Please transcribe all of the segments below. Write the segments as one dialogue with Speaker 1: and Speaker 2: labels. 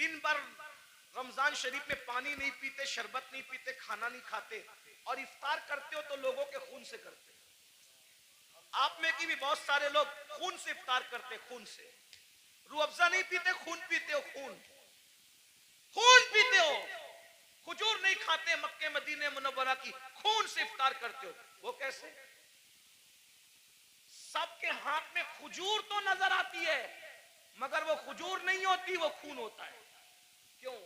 Speaker 1: दिन भर रमजान शरीफ में पानी नहीं पीते, शरबत नहीं पीते, खाना नहीं खाते, और इफ्तार करते हो तो लोगों के खून से करते। आप में की भी बहुत सारे लोग खून से इफ्तार करते, खून से। रूह अफ़ज़ा नहीं पीते, खून पीते हो, खून खून पीते हो। खजूर नहीं खाते, मक्के मदीने मुनव्वरा की, खून से इफ्तार करते हो। वो कैसे? सबके हाथ में खजूर तो नजर आती है, मगर वो खजूर नहीं होती, वो खून होता है। क्यों?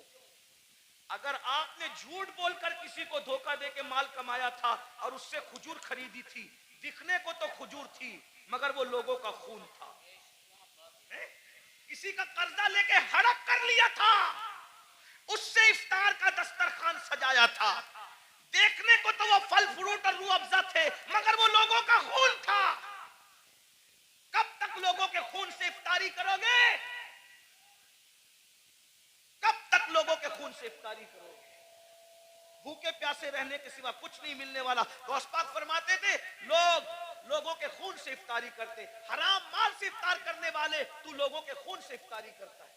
Speaker 1: अगर आपने झूठ बोलकर किसी को धोखा देके माल कमाया था और उससे खजूर खरीदी थी, दिखने को तो खजूर थी, मगर वो लोगों का खून था। किसी का कर्जा लेके हड़प कर लिया था, उससे इफ्तार का दस्तरखान सजाया था, देखने को तो वो फल फ्रूट और रूह अफ़ज़ा थे, मगर वो लोगों का खून था। कब तक लोगों के खून से इफ्तारी करोगे? कब तक लोगों के खून से इफ्तारी करोगे? भूखे प्यासे रहने के सिवा कुछ नहीं मिलने वाला। गौस पाक फरमाते थे, लोगों के खून से इफ्तारी करते, हराम माल से इफ्तार करने वाले, तू लोगों के खून से इफ्तारी करता है।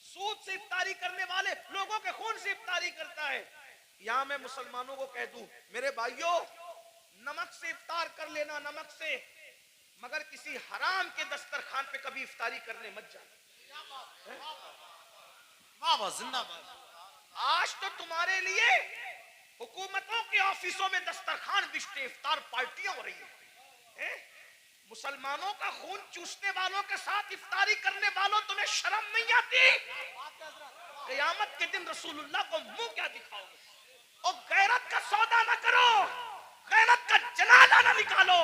Speaker 1: सूद से इफ्तारी करने वाले लोगों के खून से इफ्तारी करता है। यहां मैं मुसलमानों को कह दूं, मेरे भाइयों, नमक से इफ्तार कर लेना, नमक से, मगर किसी हराम के दस्तरखान पे कभी इफ्तारी करने मत जाना। जिंदाबाद। आज तो तुम्हारे लिए हुकूमतों के ऑफिसों में दस्तरखान बिछते, इफ्तार पार्टियां हो रही है। मुसलमानों का खून चूसने वालों के साथ इफ्तारी करने वालों, तुम्हें शर्म नहीं आती? क़यामत के दिन रसूलुल्लाह को मुंह क्या दिखाओगे? और गैरत का सौदा ना करो, गैरत का जनाजा ना निकालो।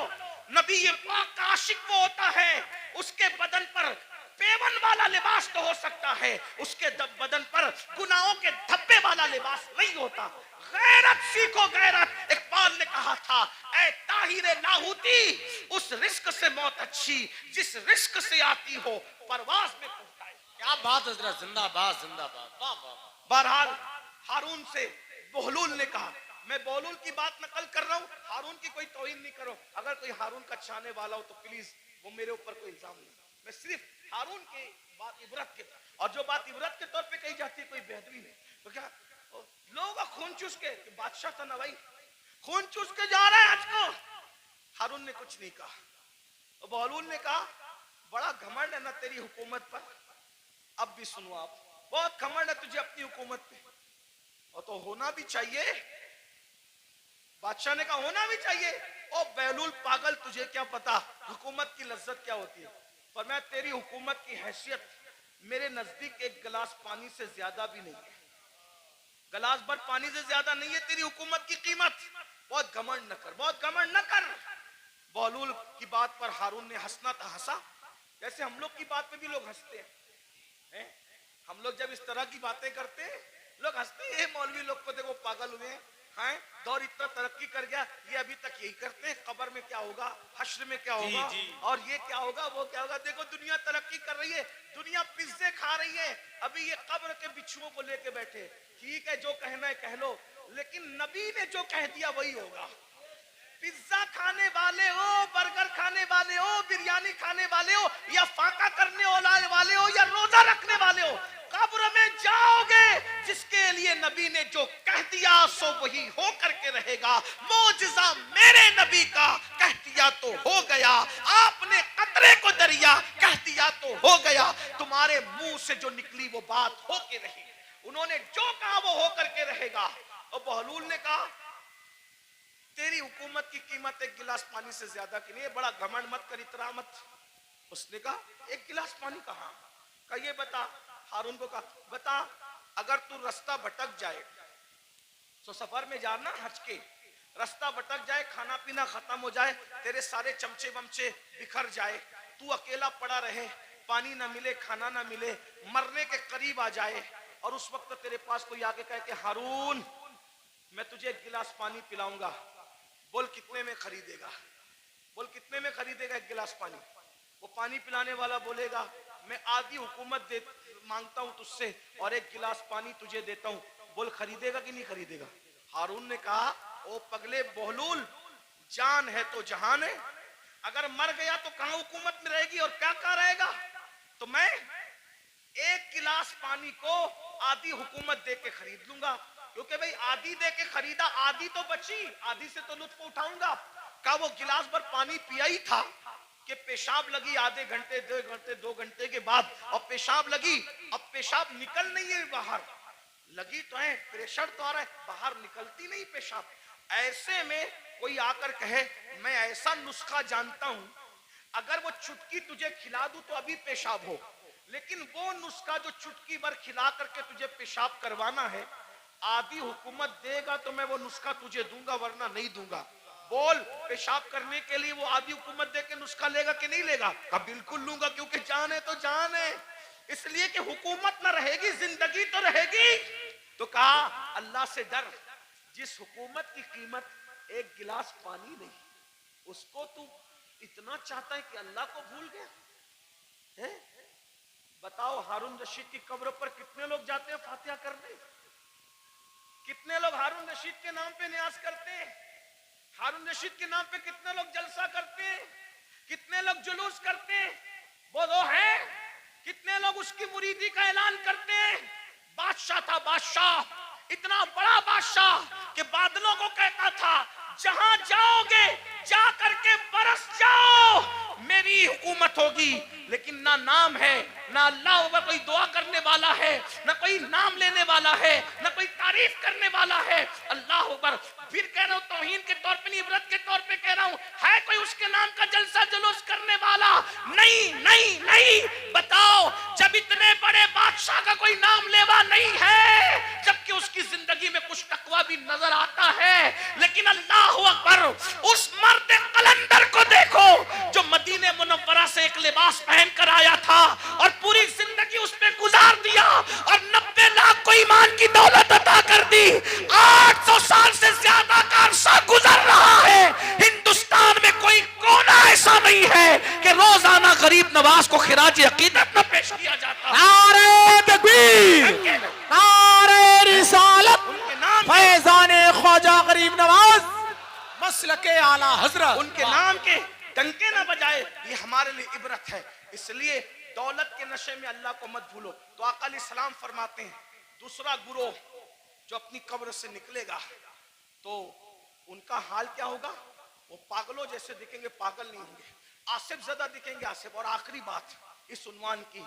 Speaker 1: नबी ये पाक का आशिक वो होता है, उसके बदन पर पेवन वाला लिबास तो हो सकता है, उसके बदन पर गुनाहों के धब्बे वाला लिबास नहीं होता। गैरत सीखो, गैरत। इकबाल ने कहा था, ऐ ताहिरे लाहौती, उस रिस्क से मौत अच्छी जिस रिस्क से आती हो परवाज में पहुंचाए।
Speaker 2: क्या बात हजरत, जिंदाबाद जिंदाबाद, वाह वाह।
Speaker 1: बहरहाल हारून से बहलूल ने कहा, मैं बहलूल की बात नकल कर रहा हूं, हारून की कोई तौहीन नहीं करो। अगर कोई हारून का चाहने वाला हो तो प्लीज वो मेरे ऊपर कोई इल्जाम नहीं। मैं सिर्फ हारून की बात इबरत के, और जो बात इबरत के तौर पे कही जाती है कोई बेहतरी नहीं। तो क्या लोगों का खून चूस के, बादशाह था ना भाई, खून चूस के जा रहा है आज को। हारून ने कुछ नहीं कहा। तो बहलूल ने कहा, बड़ा घमंड है ना तेरी हुकूमत पर। अब भी सुनो आप, बहुत घमंड है तुझे अपनी हुकूमत पे, और तो होना भी चाहिए। बादशाह ने कहा होना भी चाहिए। ओ बहलूल पागल, तुझे क्या पता हुकूमत की लज्जत क्या होती है? पर मैं तेरी हुकूमत की हैसियत मेरे नजदीक एक गिलास पानी से ज्यादा भी नहीं है, गिलास भर पानी से ज्यादा नहीं है तेरी हुकूमत की कीमत। बहुत घमंड न कर, बहुत घमंड न कर। बहलूल की बात पर हारून ने हंसना था, हंसा जैसे हम लोग की बात पे भी लोग हंसते हैं। हम लोग जब इस तरह की बातें करते हैं, लोग हंसते हैं, मौलवी लोग को देखो पागल हुए हैं, दौर इतना तरक्की कर गया, ये अभी तक यही करते हैं, कब्र में क्या होगा, हश्र में क्या होगा, और ये क्या होगा, वो क्या होगा। देखो दुनिया तरक्की कर रही है, दुनिया पिज्जे खा रही है, अभी ये कब्र के बिच्छुओं को लेके बैठे। ठीक है, जो कहना है कह लो, लेकिन नबी ने जो कह दिया वही होगा। पिज्जा खाने वाले हो, बर्गर खाने वाले हो, बिरयानी खाने वाले हो, या फाका करने वाले हो, या रोजा रखने वाले हो, कब्र में जाओगे। जिसके लिए नबी ने जो कह दिया सो वही हो करके रहेगा। मोजिजा मेरे नबी का कह दिया तो हो गया, आपने कतरे को दरिया कह दिया तो हो गया। तुम्हारे मुंह से जो निकली वो बात हो के रही, उन्होंने जो कहा वो हो करके रहेगा। और बहलूल ने कहा, तेरी हुकूमत की कीमत एक गिलास पानी से ज्यादा की नहीं है, बड़ा घमंड मत कर, इतरा मत। उसने कहा एक गिलास पानी कहा? ये बता, हारून को कहा, बता अगर तू रास्ता भटक जाए, तो सफर में जाना हज के, रास्ता भटक जाए, खाना पीना खत्म हो जाए, तेरे सारे चमचे वमचे बिखर जाए, तू अकेला पड़ा रहे, पानी ना मिले, खाना ना मिले, मरने के करीब आ जाए, और उस वक्त तेरे पास कोई आके कहे कि हारून मैं तुझे एक गिलास पानी पिलाऊंगा, बोल कितने में खरीदेगा? बोल कितने में खरीदेगा एक गिलास पानी? वो पानी पिलाने वाला बोलेगा, मैं आधी हुकूमत दे मांगता हूं तुझसे और एक गिलास पानी तुझे देता हूं, बोल खरीदेगा कि नहीं खरीदेगा? हारून ने कहा, ओ पगले बहलूल, जान है तो जहान है, अगर मर गया तो कहां हुकूमत में रहेगी और क्या क्या रहेगा? तो मैं एक गिलास पानी को आधी हुकूमत दे के खरीद लूंगा, क्योंकि भाई आधी दे के खरीदा, आधी तो बची, आधी से तो लुत्फ उठाऊंगा। का वो गिलास भर पानी पिया ही था कि पेशाब लगी आधे घंटे 2 घंटे के बाद, और पेशाब लगी, अब पेशाब निकल नहीं है बाहर, लगी तो है, प्रेशर तो आ रहा है, बाहर निकलती नहीं पेशाब। ऐसे में कोई आकर कहे मैं ऐसा नुस्खा जानता हूं, अगर वो चुटकी तुझे खिला दूं तो अभी पेशाब हो, लेकिन वो नुस्खा जो चुटकी भर खिला करके तुझे पेशाब करवाना है, आधी हुकूमत देगा तो मैं वो नुस्खा तुझे दूंगा, वरना नहीं दूंगा। बोल, पेशाब करने के लिए वो आधी हुकूमत दे के नुस्खा लेगा कि नहीं लेगा? कब बिल्कुल लूंगा, क्योंकि जान है तो जान है, इसलिए कि हुकूमत ना रहेगी, जिंदगी तो रहेगी। तो कहा अल्लाह से डर, जिस हुकूमत की कीमत एक गिलास पानी नहीं, उसको तू इतना चाहता है कि अल्लाह को भूल गया है? बताओ, हारून रशीद की कब्र पर कितने लोग जाते हैं फातिहा करने? कितने लोग हारून रशीद के नाम पे न्यास करते हैं? हारून रशीद के नाम पे कितने लोग जलसा करते हैं? कितने लोग जुलूस करते हैं? वो है, कितने लोग उसकी मुरीदी का ऐलान करते हैं? बादशाह था, बादशाह, इतना बड़ा बादशाह कि बादलों को कहता था जहां जाओगे जा करके बरस जाओ, मेरी हुकूमत होगी। लेकिन ना नाम है, ना अल्लाह ऊपर कोई दुआ करने वाला है, ना कोई नाम लेने वाला है, ना कोई तारीफ करने वाला है। अल्लाह ऊपर, फिर कह रहा हूं तौहीन के तौर पे नहीं, इबरत के तौर पे कह रहा हूं, है कोई उसके नाम का जलसा जुलूस करने वाला? नहीं नहीं नहीं। बताओ, जब इतने बड़े बादशाह का कोई नाम लेवा नहीं है, जबकि उसकी जिंदगी में कुछ तकवा भी नजर आता है, लेकिन अल्लाह अकबर, उस मर्द कलंदर को देखो जो मदीने मुनव्वरा से एक लिबास पहन कर आया था और पूरी जिंदगी उस पे गुजार दिया और 90 लाख को ईमान की दौलत अता कर दी। 800 साल से ज्यादा का अरसा गुजर रहा है, हिंदुस्तान में कोई कोना ऐसा नहीं है कि रोजाना गरीब नवाज को खिराज अकीदत न पेश किया जाता।
Speaker 3: नारे तकबीर, नारे रिसालत,
Speaker 1: उनके नाम
Speaker 3: फैजाने ख्वाजा गरीब नवाज मसलके आला हजरत,
Speaker 1: उनके नाम के डंके ना बजाए, ये हमारे लिए इबरत है। इसलिए दौलत के नशे में अल्लाह को मत भूलो। तो आका अलैहिस्सलाम फरमाते हैं, दूसरा गुरोह जो अपनी कब्र से निकलेगा तो उनका हाल क्या होगा? वो पागलों जैसे दिखेंगे, पागल नहीं होंगे, आसिफ ज़दा दिखेंगे, आसिफ। और आखिरी बात इस उन्वान की,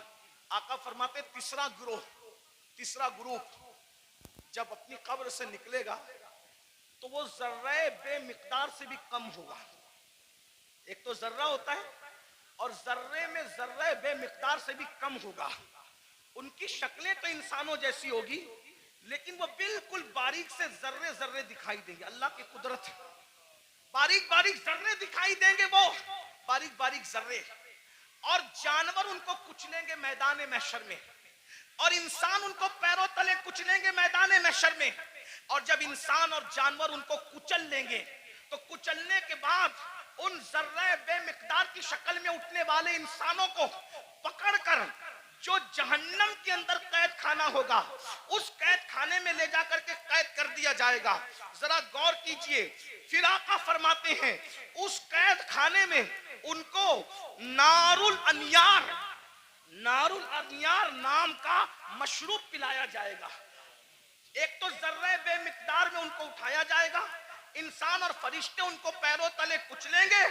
Speaker 1: आका फरमाते तीसरा ग्रुप जब अपनी कब्र से निकलेगा तो वो जर्रे बेमिकदार से भी कम होगा। एक तो जर्रा होता है और जर्रे में जर्रे बेमिकदार से भी कम होगा। उनकी शक्लें तो इंसानों जैसी होगी, लेकिन वो बिल्कुल बारीक से जर्रे जर्रे दिखाई देंगे। अल्लाह की कुदरत है, बारीक बारीक जर्रे दिखाई देंगे, वो बारीक बारीक जर्रे। और जानवर उनको कुचलेंगे मैदान महशर में, और इंसान उनको पैरों तले कुचलेंगे मैदान महशर में। और जब इंसान और जानवर उनको कुचल लेंगे तो कुचलने के बाद उन जर्रे बेमिकदार की शक्ल में उठने वाले इंसानों को पकड़कर जो जहन्नम के अंदर कैद खाना होगा, उस कैद खाने में ले जाकर के कैद कर दिया जाएगा। जरा गौर कीजिए, फिर आका फरमाते हैं उस कैद खाने में उनको नारुल अनियार नाम का मशरूब पिलाया जाएगा। एक तो जर्रे बेमिकदार में उनको उठाया जाएगा, इंसान और फरिश्ते उनको पैरों तले कुचलेंगे,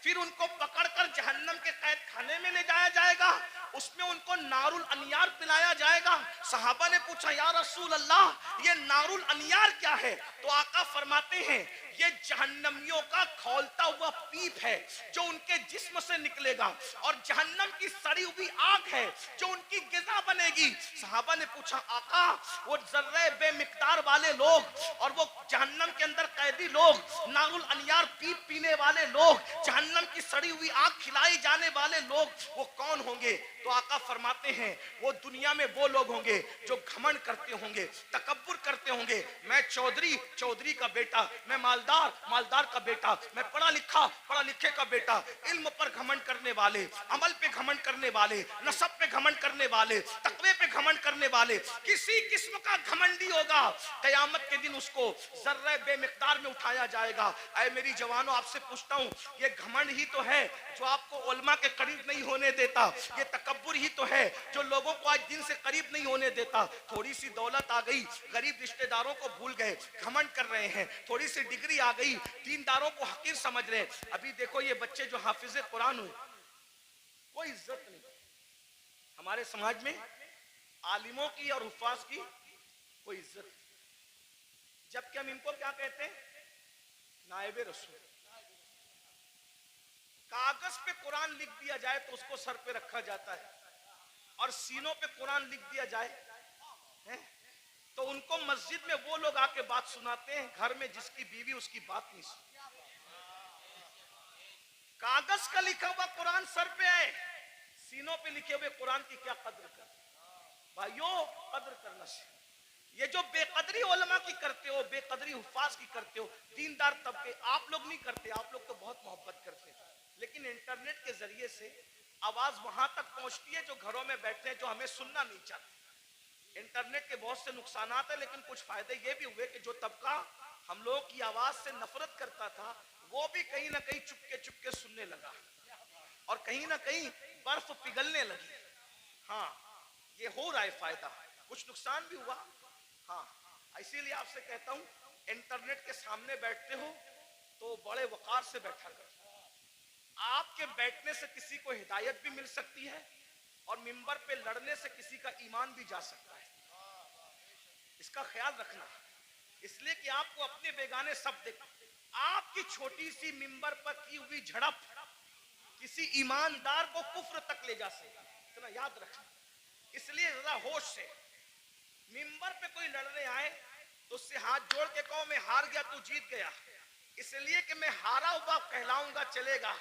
Speaker 1: फिर उनको पकड़कर जहन्नम के कैद खाने में ले जाया जाएगा, उसमें उनको नारुल अनियार पिलाया जाएगा। सहाबा ने पूछा, या रसूल अल्लाह, ये नारुल अनियार क्या है? तो आका फरमाते हैं ये जहन्नमियों का खौलता हुआ पीप है जो उनके जिस्म से निकलेगा, और जहन्नम की सड़ी हुई आग है जो उनकी गिज़ा बनेगी। सहाबा ने पूछा, आका वो जर्रे बेमिकदार वाले लोग और वो जहन्नम के अंदर कैदी लोग, नारुल अनियार पीप पीने वाले लोग, जहन्नम की सड़ी हुई आग खिलाई जाने वाले लोग, वो कौन होंगे? तो आका फरमाते हैं वो दुनिया में वो लोग होंगे जो घमंड करते होंगे, तकब्बुर करते होंगे। मैं चौधरी का बेटा, मैं मालदार मालदार का बेटा, मैं पढ़ा लिखे का बेटा। इल्म पर घमंड करने वाले, अमल पे घमंड करने वाले, नसब पे घमंड करने वाले, तकवे पे घमंड करने वाले, किसी किस्म का घमंडी होगा, कयामत के दिन उसको जर्रे बेमिकदार में उठाया जाएगा। ऐ मेरी जवानों, आपसे पूछता हूँ, ये घमंड ही तो है जो आपको उलमा के करीब नहीं होने देता। ये तकब्बुर ही तो है जो लोगों को आज दिन से करीब नहीं होने देता। थोड़ी सी दौलत आ गई, गरीब रिश्तेदारों को भूल गए, घमंड कर रहे हैं। थोड़ी सी डिग्री आ गई, दीनदारों को हकीर समझ रहे हैं। अभी देखो ये बच्चे जो हाफिज कुरान हुए, कोई इज्जत नहीं हमारे समाज में। आलिमों की और हुफ्फाज की कोई इज्जत नहीं। जबकि हम इनको क्या कहते हैं? नायबे रसूल। कागज पे कुरान लिख दिया जाए तो उसको सर पे रखा जाता है, और सीनों पे कुरान लिख दिया जाए है? तो उनको मस्जिद में वो लोग आके बात सुनाते हैं, घर में जिसकी बीवी उसकी बात नहीं सुनती। कागज का लिखा हुआ कुरान सर पे है, सीनों पे लिखे हुए कुरान की क्या कद्र कर? भाइयों, कद्र करना चाहिए। ये जो बेकदरी उलमा की करते हो, बेकदरी हुफ्फाज की करते हो, दीनदार तबके आप लोग नहीं करते। आप लोग तो बहुत मोहब्बत करते हैं, लेकिन इंटरनेट के जरिए से आवाज वहां तक पहुंचती है जो घरों में बैठे हैं, जो हमें सुनना नहीं चाहते। इंटरनेट के बहुत से नुकसान है, लेकिन कुछ फायदे ये भी हुए कि जो तबका हम लोगों की आवाज से नफरत करता था, वो भी कहीं ना कहीं चुपके चुपके सुनने लगा, और कहीं ना कहीं बर्फ पिघलने लगी। हाँ, ये हो रहा है फायदा, कुछ नुकसान भी हुआ। हाँ, इसीलिए आपसे कहता हूं, इंटरनेट के सामने बैठते हो तो बड़े वकार से बैठा करो। आपके बैठने से किसी को हिदायत भी मिल सकती है, और मिंबर पे लड़ने से किसी का ईमान भी जा सकता है। इसका ख्याल रखना, इसलिए कि आपको अपने बेगाने सब देख। आपकी छोटी सी मिंबर पर की हुई झड़प किसी ईमानदार को कुफ्र तक ले जा सकती है, इतना याद रखना। इसलिए जरा होश से, मिंबर पे कोई लड़ने आए तो उससे हाथ जोड़ के कहो मैं हार गया, तू जीत गया। इसलिए कि मैं हारा हुआ कहलाऊंगा चलेगा,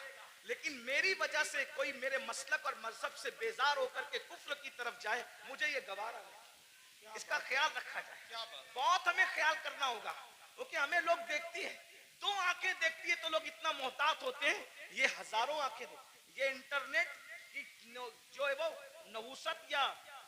Speaker 1: लेकिन मेरी वजह से कोई मेरे मसलक और मजहब से बेजार होकर के कुफ्र की तरफ जाए, मुझे ये गवारा नहीं। इसका ख्याल रखा जाए, बहुत हमें ख्याल करना होगा, क्योंकि हमें लोग देखती है, दो आंखें देखती है तो लोग इतना मोहतात होते हैं, ये हजारों आंखें देखती। ये इंटरनेट की जो है वो नवूसत या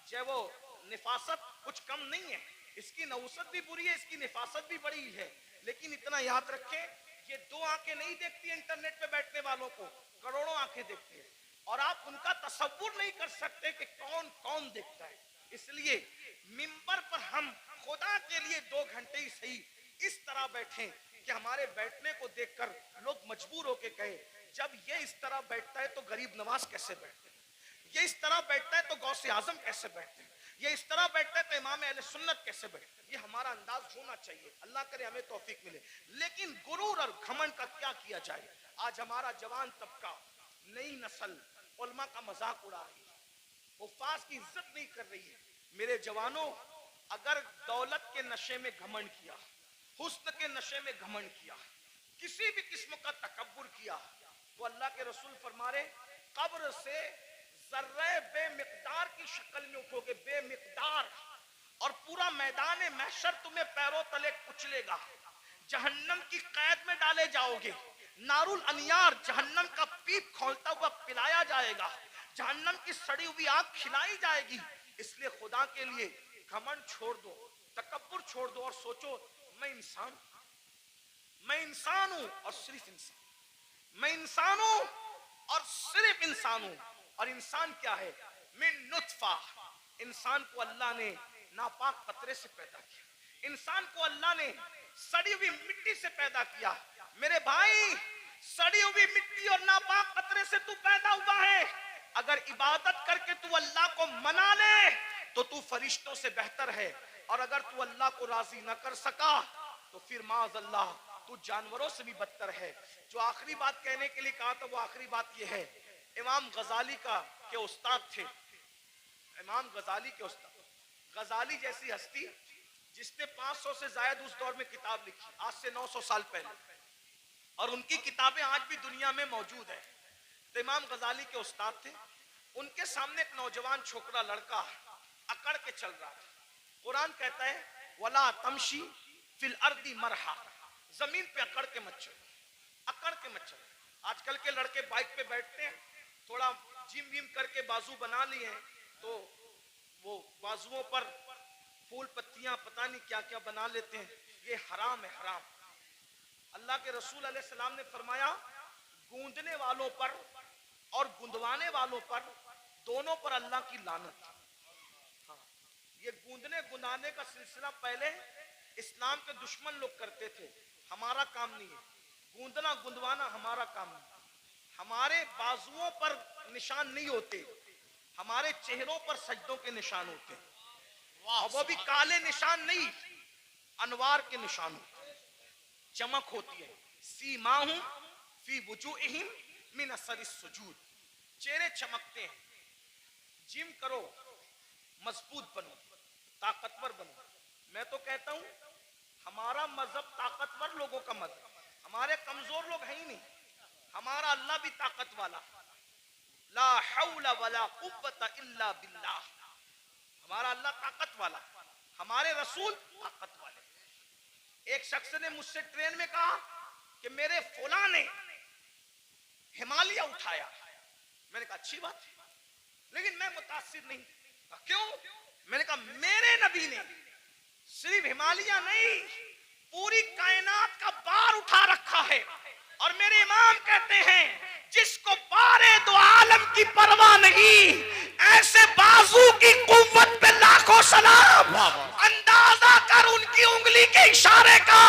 Speaker 1: जो वो निफासत कुछ कम नहीं है। इसकी नवूसत भी बुरी है, इसकी निफासत भी बड़ी है, लेकिन इतना याद रखें, ये दो आंखें नहीं देखती इंटरनेट पे बैठने वालों को, करोड़ों आंखें देखती है, और आप उनका तसव्वुर नहीं कर सकते कि कौन कौन देखता है। इसलिए मिंबर पर हम खुदा के लिए 2 घंटे ही सही इस तरह बैठें कि हमारे बैठने को देखकर लोग मजबूर होके कहे, जब ये इस तरह बैठता है तो गरीब नवाज कैसे बैठते हैं, ये इस तरह बैठता है तो गौसे आजम कैसे बैठते हैं, ये इस तरह बैठता है तो इमाम अहले सुन्नत कैसे बैठते हैं। ये हमारा अंदाज होना चाहिए, अल्लाह करे हमें तौफीक मिले। लेकिन गुरूर और घमंड का क्या किया जाए? आज हमारा जवान तबका, नई नस्ल उलमा का मजाक उड़ा रही है, हुफ्फाज की इज्जत नहीं कर रही है। मेरे जवानों, अगर दौलत के नशे में घमंड किया, हुस्न के नशे में घमंड किया, किसी भी किस्म का तकब्बुर किया, तो अल्लाह के रसूल फरमा रहे, कब्र से जर्रे बेमिकदार की शक्ल में उठोगे, बेमिकदार, और पूरा मैदान महशर तुम्हें पैरों तले कुचलेगा, जहन्नम की कैद में डाले जाओगे, नारुल अनियार जहन्नम का पीप खोलता हुआ पिलाया जाएगा, जहन्नम की सड़ी हुई आग खिलाई जाएगी। इसलिए खुदा के लिए घमंड छोड़ दो, तकब्बुर छोड़ दो, और सोचो मैं इंसान हूं और सिर्फ इंसान, मैं इंसान हूं और सिर्फ इंसान हूं। और इंसान क्या है? मिन नुत्फा, इंसान को अल्लाह ने नापाक कतरे से पैदा किया, इंसान को अल्लाह ने सड़ी हुई मिट्टी से पैदा किया। मेरे भाई, सड़ी हुई मिट्टी और नापाक कतरे से तू पैदा हुआ है। अगर इबादत करके तू अल्लाह को मना ले तो तू फरिश्तों से बेहतर है, और अगर तू अल्लाह को राजी न कर सका तो फिर माज़अल्लाह तू जानवरों से भी बदतर है। जो आखिरी बात कहने के लिए कहा था, वो आखिरी बात ये है, इमाम गजाली के उस्ताद थे, इमाम गजाली के उस्ताद, गजाली जैसी हस्ती जिसने 500 से ज्यादा उस दौर में किताब लिखी, आज से 900 साल पहले, और उनकी किताबें आज भी दुनिया में मौजूद है। तो इमाम गजाली के उस्ताद थे, उनके सामने एक नौजवान छोकरा लड़का अकड़ के चल रहा था। कुरान कहता है, वला तमशी फिल अर्दी मरहा, जमीन पे अकड़ के मत चलो, अकड़ के मत चलो। आजकल के लड़के बाइक पे बैठते हैं, थोड़ा जिम विम करके बाजू बना लिए हैं, तो वो बाजुओं पर फूल पत्तियां पता नहीं क्या क्या बना लेते हैं। ये हराम है, हराम। अल्लाह के रसूल अलैहिस्सलाम ने फरमाया, गूंदने वालों पर और गुंदवाने वालों पर, दोनों पर अल्लाह की लानत। हाँ, ये गूंदने गुंदाने का सिलसिला पहले इस्लाम के दुश्मन लोग करते थे, हमारा काम नहीं है। गूंदना गुंदवाना हमारा काम नहीं। हमारे बाजुओं पर निशान नहीं होते, हमारे चेहरों पर सजदों के निशान होते हैं, और वो भी काले निशान नहीं, अनवार के निशान होते हैं, चमक होती है। सीमाहुम फी वुजूहिम मिन असरिस सुजूद, चेहरे चमकते हैं। जिम करो, मजबूत बनो, ताकतवर बनो। मैं तो कहता हूं हमारा मजहब ताकतवर लोगों का मजहब, हमारे कमजोर लोग हैं ही नहीं। हमारा अल्लाह भी ताकत वाला, ला हौला वला कुव्वता इल्ला बिल्लाह, हमारा अल्लाह ताकत वाला, हमारे रसूल ताकत वाले। एक शख्स ने मुझसे ट्रेन में कहा कि मेरे फौला ने हिमालय उठाया। मैंने कहा अच्छी बात है, लेकिन मैं मुतासिर नहीं। क्यों? मैंने कहा मेरे नबी ने सिर्फ हिमालय नहीं, पूरी कायनात का बार उठा रखा है। और मेरे इमाम कहते हैं जिसको बारे दो आलम की परवाह नहीं, ऐसे बाजू की कुव्वत पे लाखों सलाम। अंदाजा कर उनकी उंगली के इशारे का,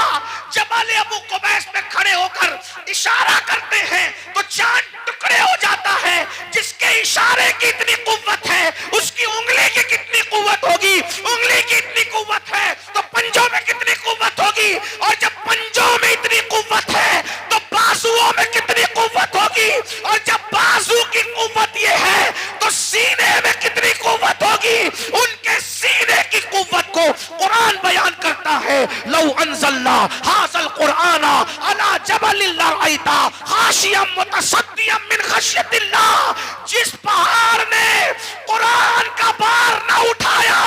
Speaker 1: जबल अबू कुबैस पे खड़े होकर इशारा करते हैं तो चांद टुकड़े हो जाता है। जिसके इशारे की इतनी कुव्वत है, उसकी उंगली की कितनी कुव्वत होगी? उंगली की इतनी कुव्वत है तो पंजों में कितनी कुव्वत होगी? और जब पंजों में इतनी कुव्वत है तो बाजुओं में कितनी कुव्वत होगी? और जब बाजू की कुव्वत ये है तो सीने में कितनी कुव्वत होगी? उनके सीने की कुव्वत को कुरान बयान करता है, लौ अंज़लना हाज़ल कुरआना अला जबलिन लरअयता खाशियम मुतसद्दियम मिन खश्यतिल्लाह। जिस पहाड़ ने कुरान का बार ना उठाया,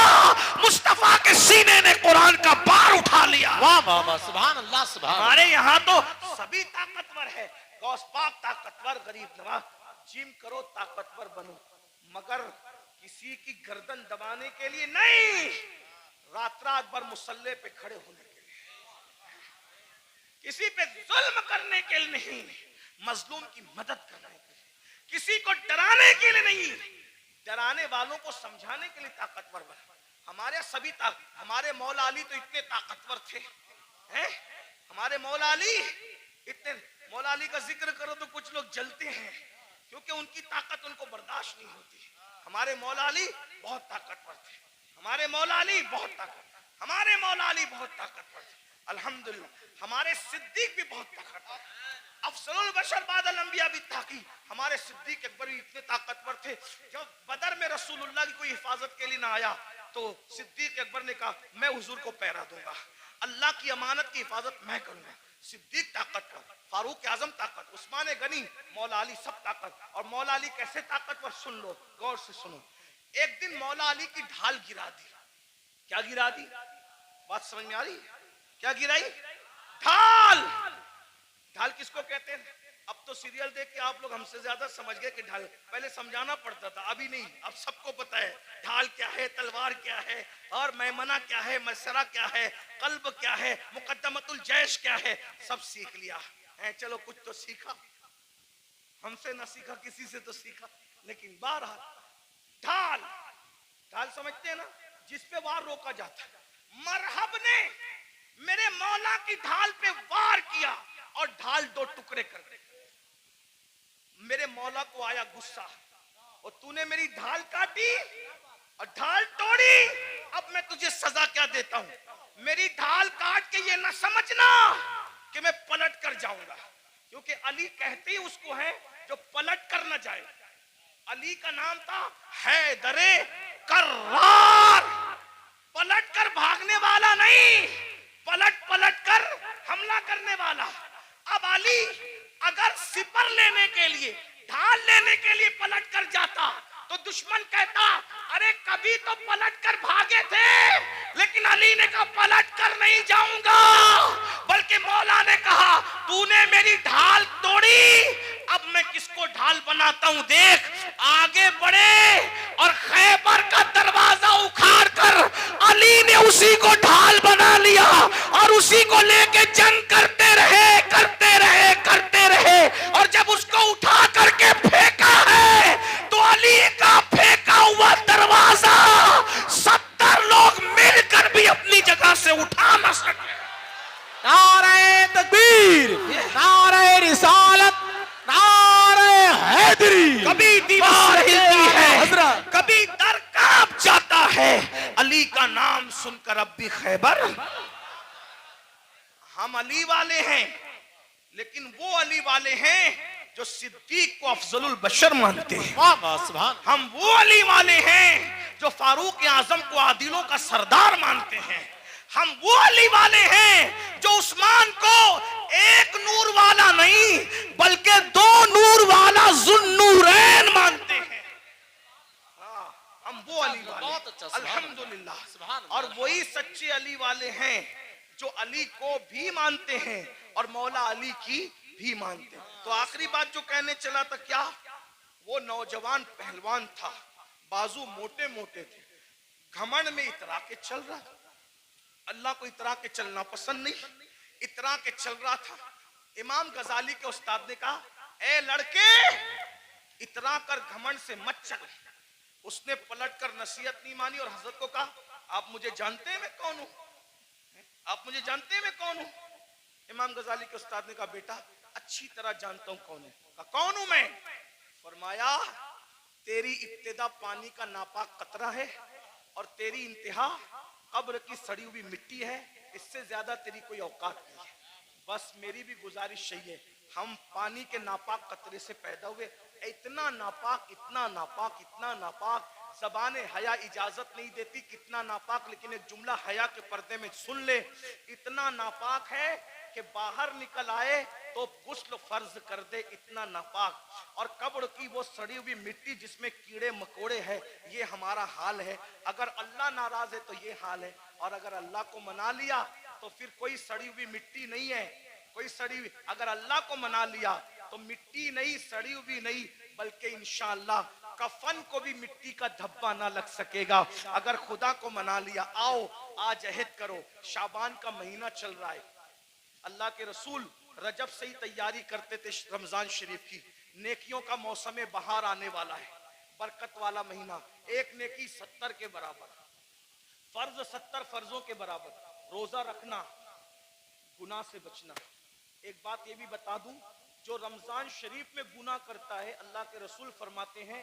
Speaker 1: मुस्तफा के सीने ने कुरान का बार उठा लिया।
Speaker 2: वाह वाह वाह, सुभान अल्लाह, सुभान।
Speaker 1: हमारे यहाँ तो सभी ताकतवर है, गौस पाक ताकतवर, गरीब नवाज। जिम करो, ताकतवर बनो, मगर किसी की गर्दन दबाने के लिए नहीं, रात रात भर मुसल्ले पे खड़े होने के लिए, किसी पे जुल्म करने के लिए नहीं, मजलूम की मदद करने के लिए, किसी को डराने के लिए नहीं, डराने वालों को समझाने के लिए ताकतवर बने। हमारे सभी हमारे मौला अली तो इतने ताकतवर थे, हैं? हमारे मौला अली इतने, मौला अली का जिक्र करो तो कुछ लोग जलते हैं, क्योंकि उनकी ताकत उनको बर्दाश्त नहीं होती। हमारे मौला अली बहुत ताकतवर थे, हमारे मौला अली बहुत ताकतवर, हमारे मौला अली बहुत ताकतवर थे। अल्हम्दुलिल्लाह हमारे सिद्दीक भी बहुत ताकतवर, अफसरुल बशर बादल अंबिया भी ताकी। हमारे सिद्दीक अकबर भी इतने ताकतवर थे, जब बदर में रसूलुल्लाह की कोई हिफाजत के लिए ना आया तो सिद्दीक अकबर ने कहा मैं हुजूर को पहरा दूंगा, अल्लाह की अमानत की हिफाजत मैं करूंगा। सिद्दीक ताकतवर, फारूक आजम ताकत, उस्मान गनी, मौला अली सब ताकत। और मौला अली कैसे ताकतवर, सुन लो, गौर से सुनो। एक दिन मौला अली की ढाल गिरा दी। क्या गिरा दी? बात समझ में आ रही? क्या गिराई? ढाल। ढाल किसको कहते हैं? अब तो सीरियल देख के आप लोग हमसे ज्यादा समझ गए कि ढाल, पहले समझाना पड़ता था, अभी नहीं, अब सबको पता है ढाल क्या है, तलवार क्या है, और मैमना क्या है, मसरा क्या है, कल्ब क्या है, मुकद्दमतुल जैश क्या है, सब सीख लिया है। चलो कुछ तो सीखा, हमसे ना सीखा, किसी से तो सीखा, लेकिन बहरहाल ढाल, ढाल समझते हैं ना, जिसपे वार रोका जाता है। मरहब ने मेरे मौला की ढाल पे वार किया और ढाल दो टुकड़े कर दी। मेरे मौला को आया गुस्सा, और तूने मेरी ढाल काटी और ढाल तोड़ी, अब मैं तुझे सजा क्या देता हूं? मेरी ढाल काट के ये ना समझना कि मैं पलट कर जाऊंगा, क्योंकि अली कहते ही उसको है जो पलट कर न जाए। अली का नाम था हैदरे कर्रार, पलट कर भागने वाला नहीं, पलट पलट कर हमला करने वाला। अब अली अगर सिपर लेने के लिए, ढाल लेने के लिए पलट कर जाता तो दुश्मन कहता अरे कभी तो पलट कर भागे थे, लेकिन अली ने कहा पलट कर नहीं जाऊंगा, बल्कि मौला ने कहा तूने मेरी ढाल तोड़ी, अब मैं किसको ढाल बनाता हूं देख। आगे बढ़े और खैबर का दरवाजा उखाड़ कर अली ने उसी को ढाल बना लिया और उसी को लेके जंग करते रहे करते रहे करते रहे। और जब उसको उठा करके फेंका है तो अली का फेंका हुआ दरवाजा 70 लोग मिलकर भी अपनी जगह से उठा न सके।
Speaker 3: नारे तकबीर, नारे रिसालत, नारे हैदरी।
Speaker 1: कभी दीवार हिलती है,
Speaker 3: हजरत
Speaker 1: कभी दर कांप जाता है, अली का नाम सुनकर अब भी खैबर। हम अली वाले हैं, लेकिन वो अली वाले हैं जो सिद्दीक को अफजलुल बशर मानते हैं।
Speaker 3: सुभान।
Speaker 1: हम वो अली वाले हैं जो फारूक आजम को आदिलों का सरदार मानते हैं। हम वो अली वाले हैं जो उस्मान को एक नूर वाला नहीं बल्कि 2 नूर वाला जुन्नूरैन मानते हैं। हम वो अली वाले,
Speaker 2: बहुत अच्छा,
Speaker 1: अल्हम्दुलिल्लाह।
Speaker 2: सुभान अल्लाह।
Speaker 1: और वही सच्चे अली वाले हैं जो अली को भी मानते हैं और मौला अली की भी मानते हैं। तो आखिरी बात जो कहने चला था, क्या वो नौजवान पहलवान था, बाजू मोटे मोटे थे, घमंड में इतरा के चल रहा था। अल्लाह को इतरा के चलना पसंद नहीं, इतरा के चल रहा था। इमाम गजाली के उस्ताद ने कहा, ए लड़के इतरा कर घमंड से मत चल। उसने पलट कर नसीहत नहीं मानी और हजरत को कहा, आप मुझे जानते हैं मैं कौन हूं? आप मुझे जानते हैं मैं कौन हूं? इमाम गजाली के उस्ताद ने कहा, बेटा अच्छी तरह जानता हूं कौन है। कहा, कौन हूं मैं? फरमाया, तेरी इब्तिदा पानी का नापाक कतरा है और तेरी इंतहा कब्र की सड़ी हुई मिट्टी है। इससे ज्यादा तेरी कोई औकात नहीं है। बस मेरी भी गुजारिश यही है, हम पानी के नापाक कतरे से पैदा हुए, इतना नापाक, इतना नापाक, इतना नापाक, ज़बाने हया इजाजत नहीं देती कितना नापाक, लेकिन एक जुमला हया के पर्दे में सुन ले, इतना नापाक है कि बाहर निकल आए तो गुस्ल फर्ज कर दे, इतना नापाक। और कब्र की वो सड़ी हुई मिट्टी जिसमें कीड़े मकोड़े हैं, ये हमारा हाल है। अगर अल्लाह नाराज है तो ये हाल है, और अगर अल्लाह को मना लिया तो फिर कोई सड़ी हुई मिट्टी नहीं है, कोई सड़ी हुई। अगर अल्लाह को मना लिया तो मिट्टी नहीं, सड़ी हुई नहीं, बल्कि इंशाअल्लाह कफन को भी मिट्टी का धब्बा ना लग सकेगा। अगर खुदा को मना लिया, आओ आज अहद करो, शाबान का महीना चल रहा है, अल्लाह के रसूल रजब से ही तैयारी करते थे रमजान शरीफ की। नेकियों का मौसम बहार आने वाला है, बरकत वाला महीना। एक नेकी 70 के बराबर, फर्ज 70 फर्जों के बराबर। रोजा रखना, गुनाह से बचना। एक बात ये भी बता दूं, जो रमजान शरीफ में गुनाह करता है, अल्लाह के रसूल फरमाते हैं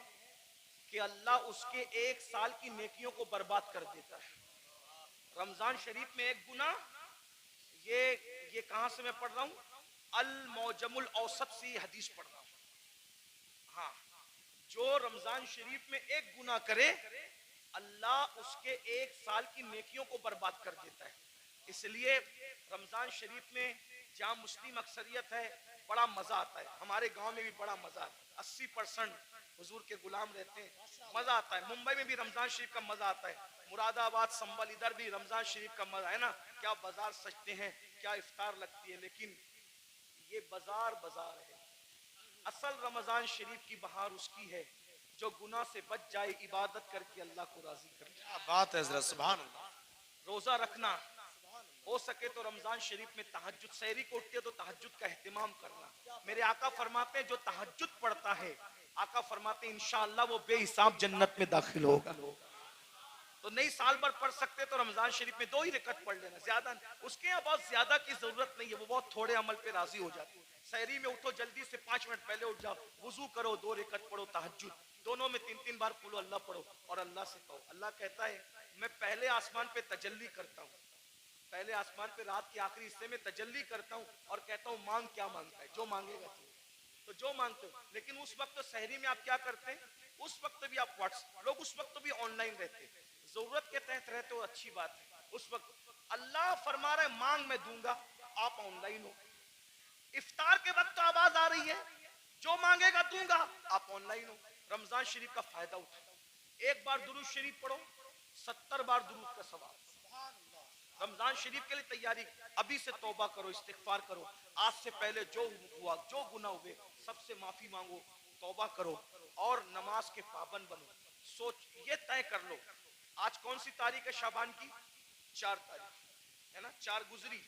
Speaker 1: कि अल्लाह उसके 1 साल की नेकियों को बर्बाद कर देता है। रमजान शरीफ में एक गुनाह, ये कहां से मैं पढ़ रहा हूं, अल मौजमुल औसत से हदीस पढ़ रहा हूं। हाँ, जो रमजान शरीफ में एक गुनाह करे, अल्लाह उसके 1 साल की नेकियों को बर्बाद कर देता है। इसलिए रमजान शरीफ में जहां मुस्लिम अक्सरियत है, बड़ा मजा आता है। हमारे गांव में भी बड़ा मजा आता है, 80% हुजूर के गुलाम रहते हैं, मजा आता है। मुंबई में भी रमजान शरीफ का मजा आता है, मुरादाबाद, संबल, इधर भी रमजान शरीफ का मजा है ना। क्या बाजार सजते हैं, क्या इफ्तार लगती है, लेकिन ये बाजार है। असल रमजान शरीफ की बहार उसकी है जो गुनाह से बच जाए, इबादत करके अल्लाह को राजी कर।
Speaker 3: क्या बात है हजरत, सुभान अल्लाह।
Speaker 1: रोजा रखना, हो सके तो रमजान शरीफ में तहज्जुद, सहरी को उठते तो तहज्जुद का एहतिमाम करना। मेरे आका फरमाते हैं जो तहज्जुद पढ़ता है, आका फरमाते हैं इंशाअल्लाह वो बेहिसाब जन्नत में दाखिल होगा। तो नहीं साल भर पढ़ सकते तो रमजान शरीफ में 2 ही रकत पढ़ लेना, ज्यादा उसके यहाँ बहुत ज्यादा की जरूरत नहीं है, वो बहुत थोड़े अमल पे राजी हो जाते हैं। सहरी में उठो, जल्दी से 5 मिनट पहले उठ जाओ, वुजू करो, 2 रकत पढ़ो तहज्जुद, दोनों में 3-3 बार कुल अल्लाह पढ़ो और अल्लाह से कहो। अल्लाह कहता है मैं पहले आसमान पे तजल्ली करता हूँ, पहले आसमान पे रात के आखिरी हिस्से में तजल्ली करता हूँ और कहता हूँ मांग क्या मांगता है, जो मांगेगा तो जो मांगते हो। लेकिन उस वक्त तो सहरी में आप क्या करते हैं, उस वक्त भी आप व्हाट्सएप, लोग उस वक्त भी ऑनलाइन रहते हैं, जरूरत के तहत रहते हो, अच्छी बात है। उस वक्त अल्लाह फरमा रहा है मांग मैं दूंगा, आप ऑनलाइन हो। इफ्तार के वक्त तो आवाज आ रही है जो मांगेगा दूंगा, आप ऑनलाइन हो। रमजान शरीफ का फायदा उठाओ, एक बार दुरूद शरीफ पढ़ो, 70 बार दुरूद का सवाब। रमजान शरीफ के लिए तैयारी, अभी से तौबा करो, इस्तिगफार करो। आज से पहले जो हुआ, जो गुनाह हुए, सबसे माफी मांगो, तौबा करो और नमाज के पाबंद बनो। सोच ये तय कर लो, आज कौन सी तारीख है शाबान की? 4 तारीख है ना, 4 गुजरी।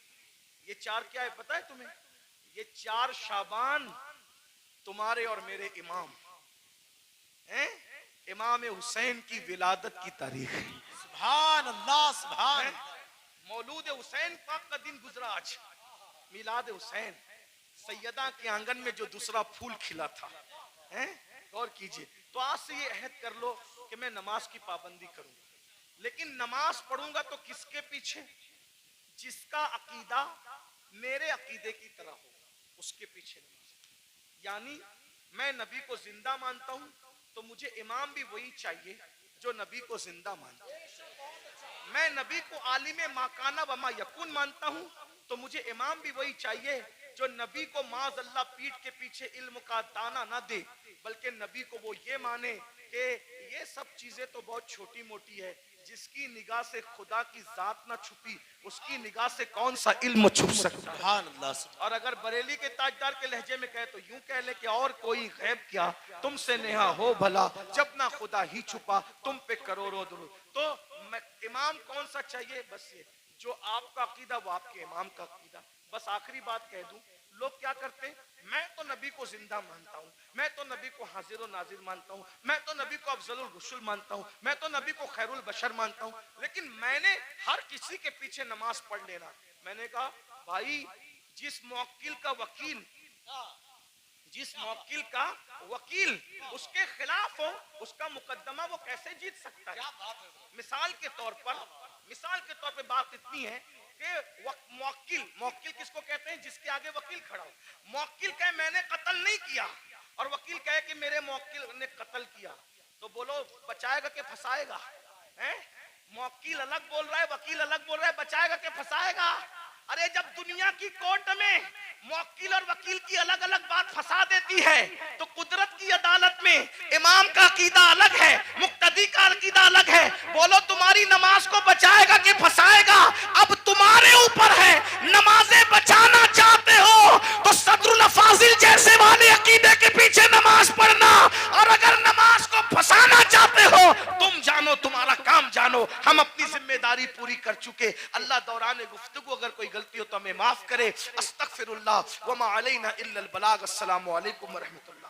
Speaker 1: ये 4 क्या है पता है तुम्हें? ये 4 शाबान तुम्हारे और मेरे इमाम हैं, इमाम हुसैन की विलादत की तारीख है।
Speaker 3: सुभान अल्लाह, सुभान।
Speaker 1: मौलूद हुसैन पाक का दिन गुजरा आज, मिलाद हुसैन। सैयदा के आंगन में जो दूसरा फूल खिला था, हैं? गौर कीजिए। तो आज से ये अहद कर लो कि मैं नमाज की पाबंदी करूंगा, लेकिन नमाज पढ़ूंगा तो किसके पीछे? जिसका अकीदा मेरे अकीदे की तरह हो, उसके पीछे नमाज। यानी मैं नबी को जिंदा मानता हूं तो मुझे इमाम भी वही चाहिए जो नबी को जिंदा मानता है। मैं नबी को आलिम माकाना व मा यकून मानता हूं तो मुझे इमाम भी वही चाहिए जो नबी को माज़अल्लाह पीठ के पीछे इल्म का दाना ना दे, बल्कि नबी को वो ये माने कि ये सब चीजें तो बहुत छोटी मोटी है, जिसकी निगाह से खुदा की जात ना छुपी, उसकी निगाह से कौन सा इल्म छुप सकता है।
Speaker 3: सुभान अल्लाह।
Speaker 1: और अगर बरेली के ताजदार के लहजे में कहे तो यूं कह ले कि और कोई गैब क्या, तुमसे नेहा हो भला, जब ना खुदा ही छुपा तुम पे करोड़ों दुरूद। तो इमाम कौन सा चाहिए? बस ये जो आपका अकीदा वो आपके इमाम का अकीदा। बस आखिरी बात कह दूं, लोग क्या करते हैं, मैं तो नबी को जिंदा मानता हूं, मैं तो नबी को हाजिर और नाजिर मानता हूं, मैं तो नबी को अफजलुल रुसुल मानता हूं, मैं तो नबी को खैरुल बशर मानता हूं, लेकिन मैंने हर किसी के पीछे नमाज पढ़ लेना। मैंने कहा भाई, जिस मुवक्किल का वकील, जिस मुवक्किल का वकील उसके खिलाफ हो, उसका मुकदमा वो कैसे जीत सकता है? मिसाल के तौर पे बात इतनी है कि मुवक्किल किसको कहते हैं? जिसके आगे वकील खड़ा हो। मुवक्किल कहे मैंने कत्ल नहीं किया और वकील कहे कि मेरे मुवक्किल ने कत्ल किया, तो बोलो बचाएगा कि फंसाएगा? हैं? मुवक्किल अलग बोल रहा है, वकील अलग बोल रहा है, बचाएगा कि फंसाएगा? अरे जब दुनिया की कोर्ट में मुवक्किल और वकील की अलग अलग बात फंसा देती है, तो कुदरत की अदालत में इमाम का अकीदा अलग है, मुक्तदी का अकीदा अलग है। बोलो तुम्हारी नमाज को बचाएगा कि फंसाएगा? अब तुम्हारे ऊपर है। नमाजें बचाना चाहते हो तो सदरुल फाजिल जैसे वाले अकीदे के पीछे नमाज पढ़ना, और अगर नमाज को फंसाना चाहते हो तुम जानो, तुम्हारा काम जानो। हम अपनी जिम्मेदारी पूरी कर चुके। अल्लाह दौरान गुफ्तगू अगर कोई गलती हो तो हमें माफ करे। अस्तगफिरुल्लाह व मा अलैना इल्लल बलाग। अस्सलामु अलैकुम व रहमतुल्लाह।